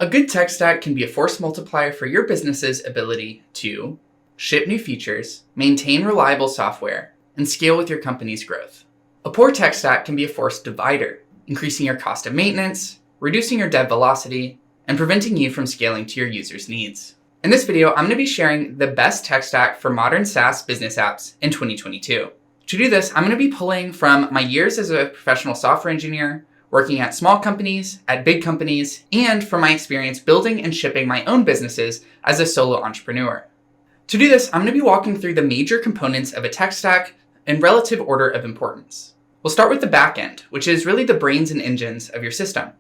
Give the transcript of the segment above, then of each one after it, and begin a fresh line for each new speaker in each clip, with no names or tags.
A good tech stack can be a force multiplier for your business's ability to ship new features, maintain reliable software, and scale with your company's growth. A poor tech stack can be a force divider, increasing your cost of maintenance, reducing your dev velocity, and preventing you from scaling to your users' needs. In this video, I'm going to be sharing the best tech stack for modern SaaS business apps in 2022. To do this, I'm going to be pulling from my years as a professional software engineer, working at small companies, at big companies, and from my experience building and shipping my own businesses as a solo entrepreneur. To do this, I'm going to be walking through the major components of a tech stack in relative order of importance. We'll start with the backend, which is really the brains and engines of your system.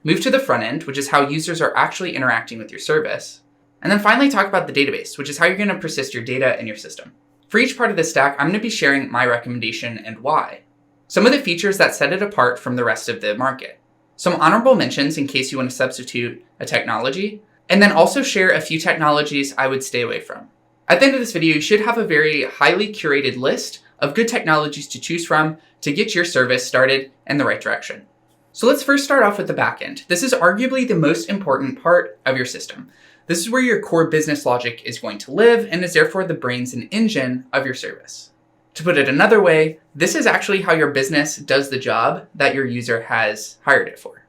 Move to the front end, which is how users are actually interacting with your service. And then finally talk about the database, which is how you're going to persist your data in your system. For each part of this stack, I'm going to be sharing my recommendation and why. Some of the features that set it apart from the rest of the market. Some honorable mentions in case you want to substitute a technology, and then also share a few technologies I would stay away from. At the end of this video, you should have a very highly curated list of good technologies to choose from to get your service started in the right direction. So let's first start off with the backend. This is arguably the most important part of your system. This is where your core business logic is going to live and is therefore the brains and engine of your service. To put it another way, this is actually how your business does the job that your user has hired it for.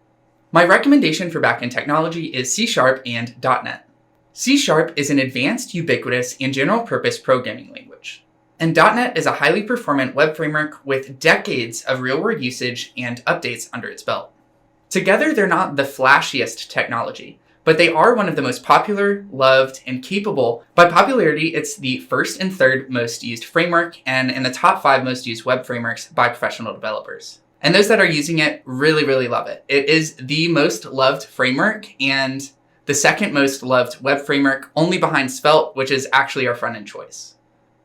My recommendation for backend technology is C# and .NET. C# is an advanced, ubiquitous, and general-purpose programming language. And .NET is a highly performant web framework with decades of real-world usage and updates under its belt. Together, they're not the flashiest technology, but they are one of the most popular, loved, and capable. By popularity, it's the first and third most used framework and in the top 5 most used web frameworks by professional developers. And those that are using it really love it. It is the most loved framework and the second most loved web framework, only behind Svelte, which is actually our front-end choice.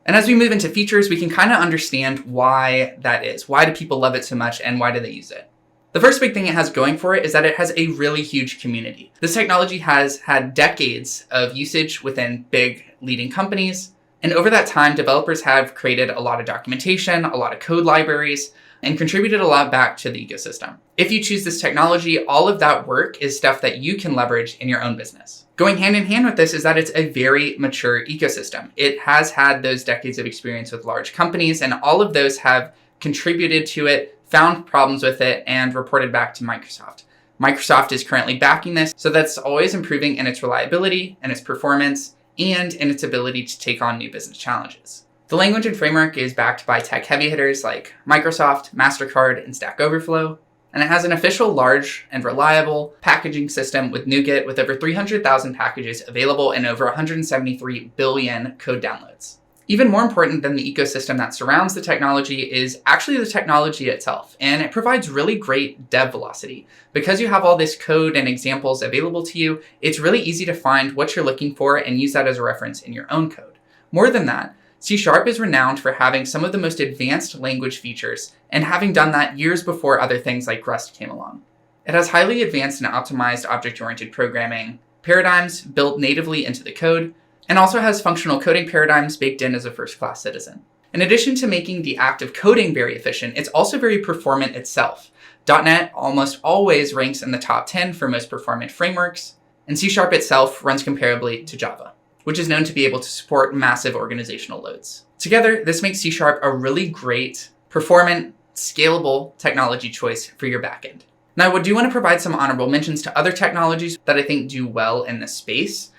And as we move into features, we can kind of understand why that is. Why do people love it so much and why do they use it? The first big thing it has going for it is that it has a really huge community. This technology has had decades of usage within big leading companies. And over that time, developers have created a lot of documentation, a lot of code libraries, and contributed a lot back to the ecosystem. If you choose this technology, all of that work is stuff that you can leverage in your own business. Going hand in hand with this is that it's a very mature ecosystem. It has had those decades of experience with large companies, and all of those have contributed to it, found problems with it, and reported back to Microsoft. Microsoft is currently backing this, so that's always improving in its reliability, and its performance, and in its ability to take on new business challenges. The language and framework is backed by tech heavy hitters like Microsoft, MasterCard, and Stack Overflow, and it has an official large and reliable packaging system with NuGet with over 300,000 packages available and over 173 billion code downloads. Even more important than the ecosystem that surrounds the technology is actually the technology itself, and it provides really great dev velocity. Because you have all this code and examples available to you, it's really easy to find what you're looking for and use that as a reference in your own code. More than that, C# is renowned for having some of the most advanced language features and having done that years before other things like Rust came along. It has highly advanced and optimized object-oriented programming paradigms built natively into the code, and also has functional coding paradigms baked in as a first-class citizen. In addition to making the act of coding very efficient, it's also very performant itself. .NET almost always ranks in the top 10 for most performant frameworks, and C# itself runs comparably to Java, which is known to be able to support massive organizational loads. Together, this makes C# a really great, performant, scalable technology choice for your backend. Now, I do want to provide some honorable mentions to other technologies that I think do well in this space.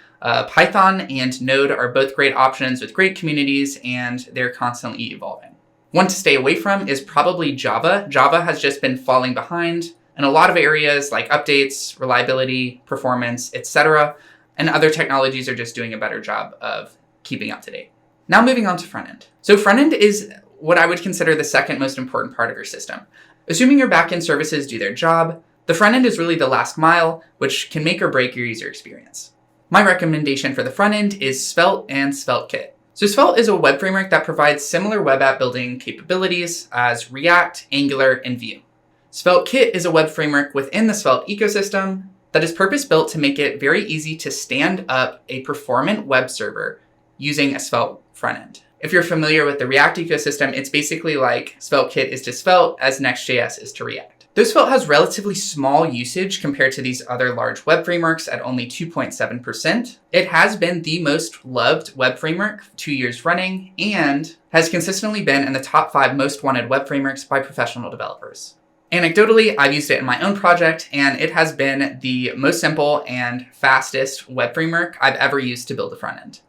Python and Node are both great options with great communities, and they're constantly evolving. One to stay away from is probably Java. Java has just been falling behind in a lot of areas like updates, reliability, performance, etc., and other technologies are just doing a better job of keeping up to date. Now moving on to frontend. So frontend is what I would consider the second most important part of your system. Assuming your backend services do their job, the frontend is really the last mile, which can make or break your user experience. My recommendation for the front end is Svelte and SvelteKit. So Svelte is a web framework that provides similar web app building capabilities as React, Angular, and Vue. SvelteKit is a web framework within the Svelte ecosystem that is purpose-built to make it very easy to stand up a performant web server using a Svelte front end. If you're familiar with the React ecosystem, it's basically like SvelteKit is to Svelte as Next.js is to React. Though Svelte has relatively small usage compared to these other large web frameworks at only 2.7%, it has been the most loved web framework 2 years running and has consistently been in the top 5 most wanted web frameworks by professional developers. Anecdotally, I've used it in my own project, and it has been the most simple and fastest web framework I've ever used to build a front end.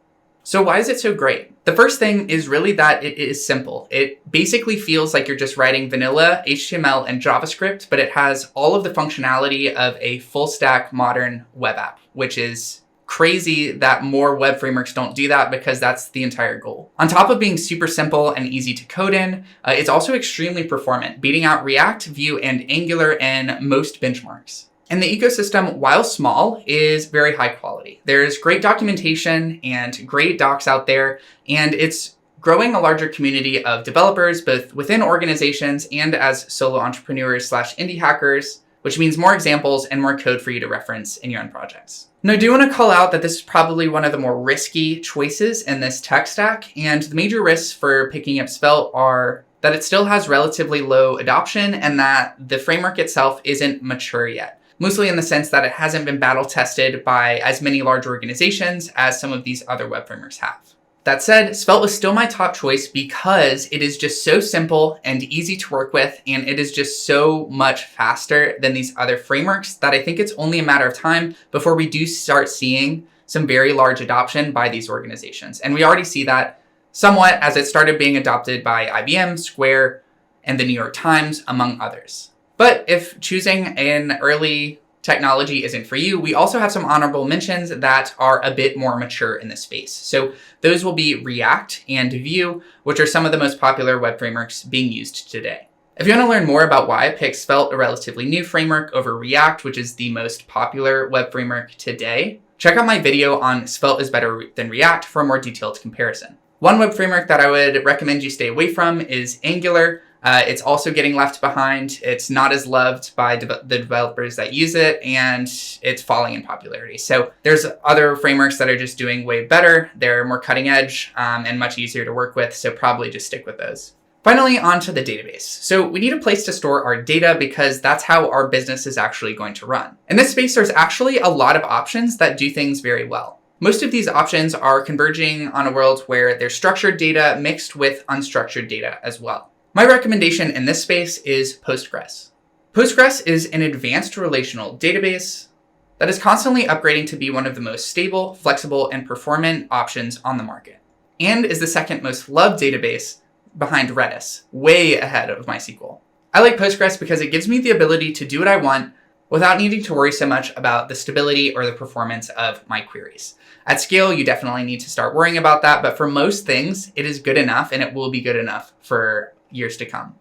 So why is it so great? The first thing is really that it is simple. It basically feels like you're just writing vanilla HTML and JavaScript, but it has all of the functionality of a full stack modern web app, which is crazy that more web frameworks don't do that because that's the entire goal. On top of being super simple and easy to code in, it's also extremely performant, beating out React, Vue, and Angular in most benchmarks. And the ecosystem, while small, is very high quality. There's great documentation and great docs out there, and it's growing a larger community of developers, both within organizations and as solo entrepreneurs / indie hackers, which means more examples and more code for you to reference in your own projects. Now, I do want to call out that this is probably one of the more risky choices in this tech stack, and the major risks for picking up Svelte are that it still has relatively low adoption and that the framework itself isn't mature yet. Mostly in the sense that it hasn't been battle tested by as many large organizations as some of these other web frameworks have. That said, Svelte was still my top choice because it is just so simple and easy to work with, and it is just so much faster than these other frameworks that I think it's only a matter of time before we do start seeing some very large adoption by these organizations. And we already see that somewhat as it started being adopted by IBM, Square, and the New York Times, among others. But if choosing an early technology isn't for you, we also have some honorable mentions that are a bit more mature in this space. So those will be React and Vue, which are some of the most popular web frameworks being used today. If you want to learn more about why I picked Svelte, a relatively new framework, over React, which is the most popular web framework today, check out my video on Svelte is better than React for a more detailed comparison. One web framework that I would recommend you stay away from is Angular. It's also getting left behind. It's not as loved by the developers that use it, and it's falling in popularity. So there's other frameworks that are just doing way better. They're more cutting edge and much easier to work with, so probably just stick with those. Finally, onto the database. So we need a place to store our data because that's how our business is actually going to run. In this space, there's actually a lot of options that do things very well. Most of these options are converging on a world where there's structured data mixed with unstructured data as well. My recommendation in this space is Postgres. Postgres is an advanced relational database that is constantly upgrading to be one of the most stable, flexible, and performant options on the market, and is the second most loved database behind Redis, way ahead of MySQL. I like Postgres because it gives me the ability to do what I want without needing to worry so much about the stability or the performance of my queries. At scale, you definitely need to start worrying about that, but for most things, it is good enough, and it will be good enough for years to come.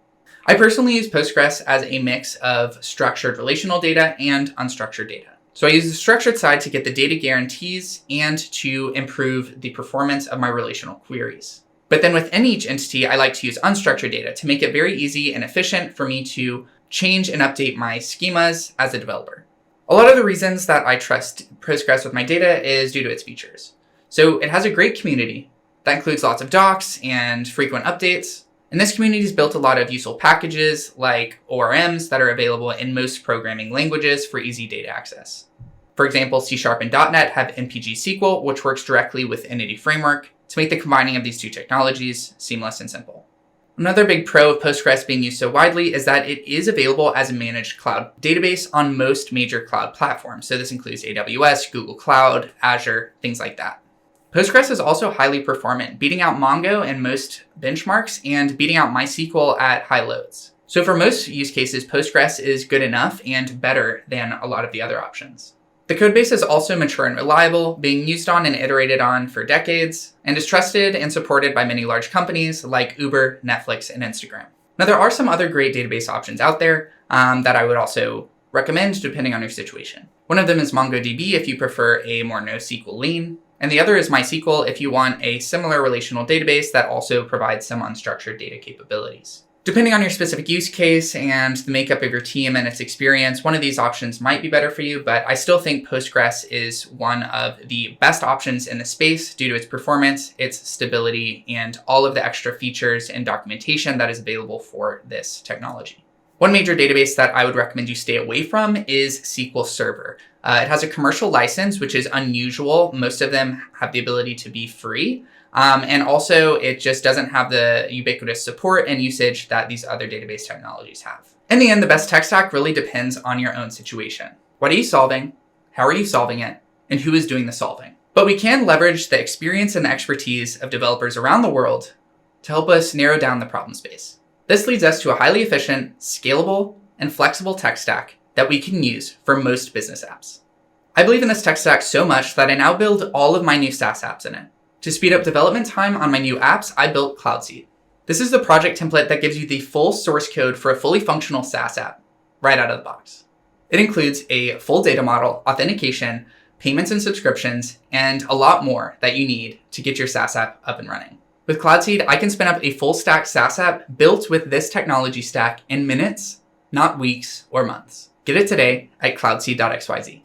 I personally use Postgres as a mix of structured relational data and unstructured data. So I use the structured side to get the data guarantees and to improve the performance of my relational queries. But then within each entity, I like to use unstructured data to make it very easy and efficient for me to change and update my schemas as a developer. A lot of the reasons that I trust Postgres with my data is due to its features. So it has a great community that includes lots of docs and frequent updates. And this community has built a lot of useful packages like ORMs that are available in most programming languages for easy data access. For example, C# and .NET have NPG SQL, which works directly with Entity Framework to make the combining of these two technologies seamless and simple. Another big pro of Postgres being used so widely is that it is available as a managed cloud database on most major cloud platforms. So this includes AWS, Google Cloud, Azure, things like that. Postgres is also highly performant, beating out Mongo in most benchmarks and beating out MySQL at high loads. So for most use cases, Postgres is good enough and better than a lot of the other options. The codebase is also mature and reliable, being used on and iterated on for decades, and is trusted and supported by many large companies like Uber, Netflix, and Instagram. Now, there are some other great database options out there that I would also recommend depending on your situation. One of them is MongoDB if you prefer a more NoSQL lean, and the other is MySQL if you want a similar relational database that also provides some unstructured data capabilities. Depending on your specific use case and the makeup of your team and its experience, one of these options might be better for you, but I still think Postgres is one of the best options in the space due to its performance, its stability, and all of the extra features and documentation that is available for this technology. One major database that I would recommend you stay away from is SQL Server. It has a commercial license, which is unusual. Most of them have the ability to be free. And also, it just doesn't have the ubiquitous support and usage that these other database technologies have. In the end, the best tech stack really depends on your own situation. What are you solving? How are you solving it? And who is doing the solving? But we can leverage the experience and the expertise of developers around the world to help us narrow down the problem space. This leads us to a highly efficient, scalable, and flexible tech stack that we can use for most business apps. I believe in this tech stack so much that I now build all of my new SaaS apps in it. To speed up development time on my new apps, I built CloudSeed. This is the project template that gives you the full source code for a fully functional SaaS app right out of the box. It includes a full data model, authentication, payments and subscriptions, and a lot more that you need to get your SaaS app up and running. With CloudSeed, I can spin up a full stack SaaS app built with this technology stack in minutes, not weeks or months. Get it today at cloudseed.xyz.